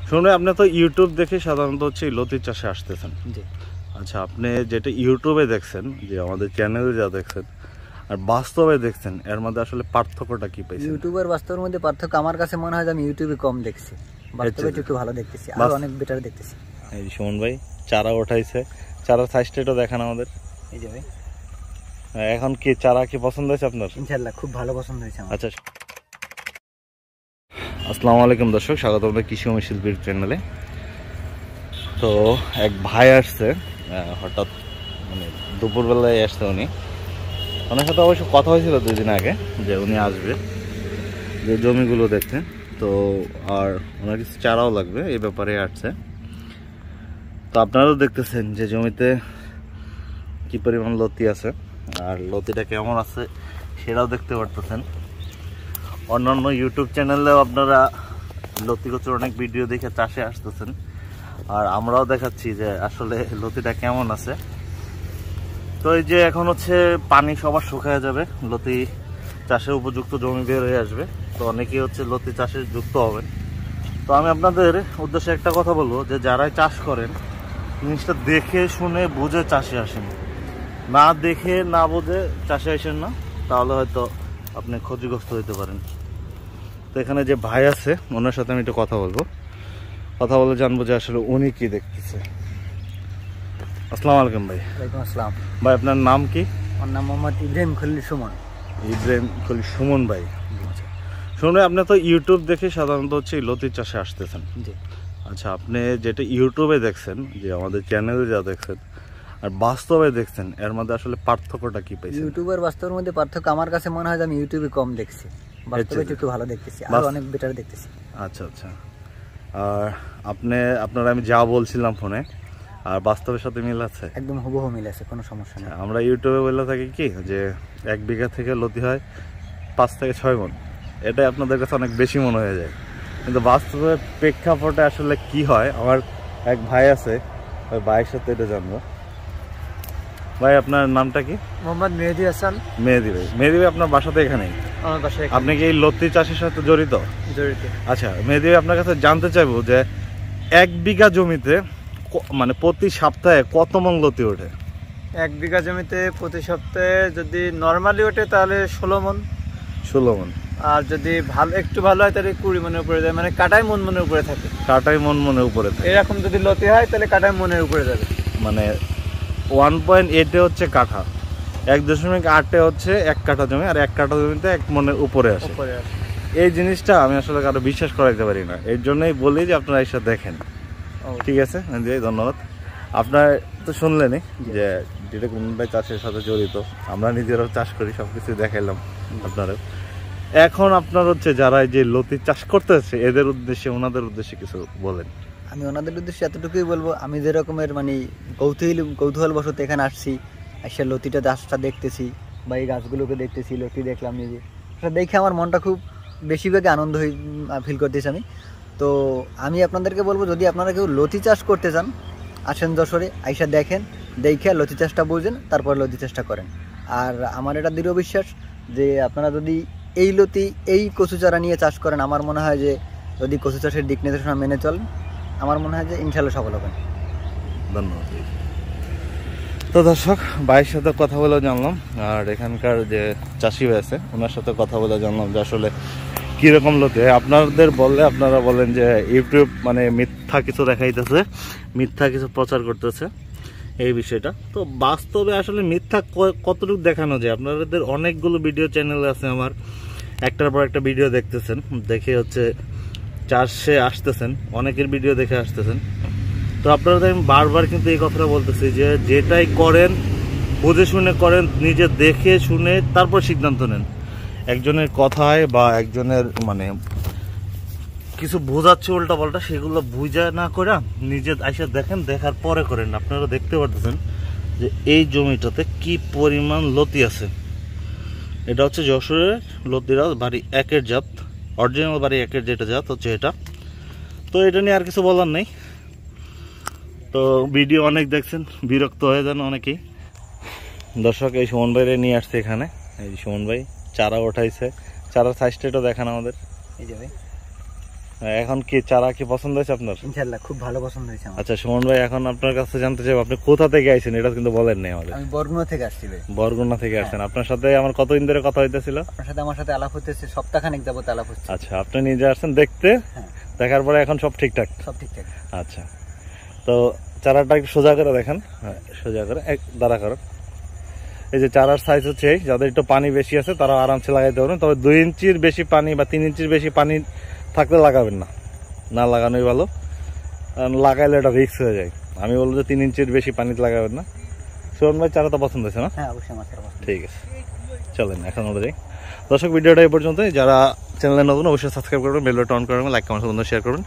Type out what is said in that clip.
শুনে আপনি তো ইউটিউব দেখে সাধারণত হচ্ছে লতি চাষে আসতেছেন। জি। আচ্ছা, আপনি যেটা ইউটিউবে দেখছেন, যে আমাদের চ্যানেলে যা দেখছেন আর বাস্তবে দেখছেন, এর মধ্যে আসলে পার্থক্যটা কি পাইছেন? ইউটিউব আর বাস্তবের মধ্যে পার্থক্য আমার কাছে মনে হয় যে আমি ইউটিউবে কম দেখছি, বাস্তবে একটু ভালো দেখতেছি, আর অনেক বেটার দেখতেছি। এই সুমন ভাই চারা উঠাইছে, চারার সাইজটা একটু দেখান আমাদের। এই যে ভাই, এখন কি চারা কি পছন্দ হয়েছে আপনার? ইনশাআল্লাহ খুব ভালো পছন্দ হয়েছে আমার। আচ্ছা, আসসালামু আলাইকুম দর্শক, স্বাগত আপনাদের কৃষি ও শিল্পীর চ্যানেলে। তো এক ভাই আসছে হঠাৎ, মানে দুপুরবেলায় আসছে উনি। ওনার সাথে অবশ্য কথা হয়েছিল 2 দিন আগে যে উনি আসবে, যে জমিগুলো দেখতে। তো আর ওনার কিছু চারাও লাগবে, এই ব্যাপারে আসছে। তো আপনারাও দেখতেছেন যে জমিতে কি পরিমাণ লতি আছে, আর লতিটা কেমন আছে সেটাও দেখতে পারতেছেন। অন্যান্য ইউটিউব চ্যানেলেও আপনারা লতি কচুর অনেক ভিডিও দেখে চাষে আসতেছেন, আর আমরাও দেখাচ্ছি যে আসলে লতিটা কেমন আছে। তো এই যে এখন হচ্ছে পানি সবার শুকায় যাবে, লতি চাষে উপযুক্ত জমি বের হয়ে আসবে। তো অনেকেই হচ্ছে লতি চাষে যুক্ত হবেন। তো আমি আপনাদের উদ্দেশ্যে একটা কথা বলবো, যে যারাই চাষ করেন জিনিসটা দেখে শুনে বুঝে চাষে আসেন, না দেখে না বুঝে চাষে আসেন না, তাহলে হয়তো আপনি ক্ষতিগ্রস্ত হতে পারেন। তো এখানে যে ভাই আছে ওনার সাথে আমি একটু কথা বলে জানবো যে আসলে উনি কি দেখতেছে। আসসালামু আলাইকুম ভাই। ওয়ালাইকুম আসসালাম ভাই, আপনার নাম কি? আমার নাম মোহাম্মদ ইব্রাহিম খলিল সুমন। ইব্রাহিম খলিল সুমন ভাই। শুনে আপনি তো ইউটিউব দেখে সাধারণত হচ্ছে লতি চাষে আসতেছেন। জি। আচ্ছা, আপনি যেটা ইউটিউবে দেখছেন, যে আমাদের চ্যানেলে যা দেখছেন আর বাস্তবে দেখছেন, এর মধ্যে আসলে পার্থক্যটা কি পাইছেন? ইউটিউব আর বাস্তবের মধ্যে পার্থক্য আমার কাছে মনে হয় যে আমি ইউটিউবে কম দেখছি, বাস্তবে একটু ভালো দেখতেছি, আর অনেক বেটার দেখতেছি। আচ্ছা আচ্ছা। আর আপনারা আমি যা বলছিলাম ফোনে আর বাস্তবের সাথে মিল আছে? একদম হুবহু মিল আছে, কোনো সমস্যা নেই। আমরা ইউটিউবে বলে থাকি কি, যে 1 বিঘা থেকে লতি হয় 5 থেকে 6 মণ। এটাই আপনাদের কাছে অনেক বেশি মনে হয়ে যায়, কিন্তু বাস্তবে প্রেক্ষাপটে আসলে কি হয়, আমার এক ভাই আছে, ওই ভাইয়ের সাথে এটা জানবো। ভাই, আপনার নামটা কি? মোহাম্মদ মেহেদি হাসান। মেহেদি ভাই। মেহেদি ভাই, আপনার বাসাতে এখানেই? আমার বাসায়। আপনি কি এই লতি চাষের সাথে জড়িত? জড়িত। আচ্ছা মেহেদি ভাই, আপনার কাছে জানতে চাইবো যে 1 বিঘা জমিতে মানে প্রতি সপ্তাহে কত মণ লতি ওঠে? 1 বিঘা জমিতে প্রতি সপ্তাহে যদি নর্মালি ওঠে তাহলে 16 মণ। 16 মণ। আর যদি একটু ভালো হয় তাহলে 20 মণের উপরে যায়, মানে কাটায় মণের উপরে থাকে। কাটায় মণের উপরে থাকে। এরকম যদি লতি হয় তাহলে কাটায় মণের উপরে যাবে। মানে 1.8 হচ্ছে কাঠা, 1.8 হচ্ছে 1 কাঠা জমি, আর 1 কাঠা জমিতে 1 মণের উপরে আসে। এই জিনিসটা আমি আসলে কারো বিশ্বাস করাইতে পারি না, এর জন্যই বলি যে আপনারা এসে দেখেন। ঠিক আছে, ধন্যবাদ। আপনার তো শুনলেনই যে যেটা কোনটাই চাষের সাথে জড়িত, আমরা নিজেরাও চাষ করি, সবকিছু দেখাইলাম আপনারা। এখন আপনার হচ্ছে যারা এই যে লতি চাষ করতেছে, এদের উদ্দেশ্যে, ওনাদের উদ্দেশ্যে কিছু বলেন। আমি ওনাদের উদ্দেশ্যে এতটুকুই বলবো, আমি যে রকমের মানে কৌতূহলবশত এখানে আসছি, এসে লতিটা চাষটা দেখতেছি বা এই গাছগুলোকে দেখতেছি, লতি দেখলাম নিজে, সেটা দেখে আমার মনটা খুব বেশিরভাগে আনন্দ ফিল করতেছি আমি। তো আমি আপনাদেরকে বলবো, যদি আপনারা কেউ লতি চাষ করতে চান, আসেন যশোরে, আইসা দেখেন, দেখে লতি চাষটা বুঝেন, তারপর লতি চাষটা করেন। আর আমার এটা দৃঢ় বিশ্বাস যে আপনারা যদি এই লতি, এই কচু চারা নিয়ে চাষ করেন, আমার মনে হয় যে যদি কচু চাষের দিক নির্দেশনা মেনে চলেন, আমার মনে হয় যে ইনশাল্লাহ সফল হবেন। ধন্যবাদ। তো দর্শক, ভাইয়ের সাথে কথা বলে জানলাম, আর এখানকার যে চাষি ভাই আছে ওনার সাথে কথা বলে জানলাম যে আসলে কীরকম লতি। আপনাদের বললে আপনারা বলেন যে ইউটিউব মানে মিথ্যা কিছু দেখাইতেছে, মিথ্যা কিছু প্রচার করতেছে, এই বিষয়টা। তো বাস্তবে আসলে মিথ্যা কতটুকু দেখানো যায়? আপনাদের অনেকগুলো ভিডিও চ্যানেল আছে, আমার একটার পর একটা ভিডিও দেখতেছেন, দেখে হচ্ছে চাষে আসতেছেন, অনেকের ভিডিও দেখে আসতেছেন। তো আপনারা আমি বারবার কিন্তু এই কথাটা বলতেছি যে যেটাই করেন বুঝে শুনে করেন, নিজে দেখে শুনে তারপর সিদ্ধান্ত নেন। একজনের কথায় বা একজনের মানে কিছু বোঝাচ্ছে উল্টা পাল্টা, সেগুলো বুঝা না করে নিজে এসে দেখেন, দেখার পরে করেন। আপনারা দেখতে পারতেছেন যে এই জমিটাতে কি পরিমাণ লতি আছে। এটা হচ্ছে যশোরের লতিরা বাড়ি 1-এর জাত, অরিজিনাল বাড়ি 1-এর যেটা জাত হচ্ছে এটা। তো এটা নিয়ে আর কিছু বলার নেই। তো ভিডিও অনেক দেখছেন, বিরক্ত হয়ে যান অনেকেই। দর্শক, এই সুমন ভাইরে নিয়ে আসছে এখানে। এই সুমন ভাই চারা উঠাইছে, চারার সাইজটা একটু দেখান আমাদের। এই যে ভাই, এখন কি চারা কি পছন্দ হয়েছে আপনার? ইনশাআল্লাহ খুব ভালো পছন্দ হয়েছে আমার। আচ্ছা সুমন ভাই, এখন আপনার কাছে জানতে চাই আপনি কোথা থেকে আইছেন, এটা কিন্তু বলেন নাই আমাদের। আমি বরগুনা থেকে আসছি ভাই। বরগুনা থেকে আসছেন। আপনার সাথে আমার কতদিন ধরে কথা হইতেছিল? আমার সাথে আলাপ হতেছে সপ্তাহখানেক যাবত আলাপ হচ্ছে। আচ্ছা, আপনি নিজে আসছেন দেখতে, হ্যাঁ দেখার পরে এখন সব ঠিকঠাক? সব ঠিকঠাক। আচ্ছা, তো চারাটা একটু সোজা করে দেখেন, হ্যাঁ সোজা করে এক দাঁড়া করেন। এই যে চারার সাইজ হচ্ছে এই, যাদের একটু পানি বেশি আছে তারা আরামসে লাগাইতে পারবেন, তবে 2 ইঞ্চির বেশি পানি বা 3 ইঞ্চির বেশি পানি থাকলে লাগাবেন না, না লাগানোই ভালো, কারণ লাগাইলে এটা রিস্ক হয়ে যায়। আমি বলবো যে 3 ইঞ্চির বেশি পানিতে লাগাবেন না। সুমন ভাই চারা তো পছন্দ হয়েছে না? হ্যাঁ অবশ্যই আমার চারা পছন্দ। ঠিক আছে, চলেন এখন আমরা যাই। দর্শক ভিডিওটা এই পর্যন্ত, যারা চ্যানেলে নতুন অবশ্যই সাবস্ক্রাইব করবেন, বেল বাটন অন করবেন, লাইক কমেন্ট শেয়ার করবেন।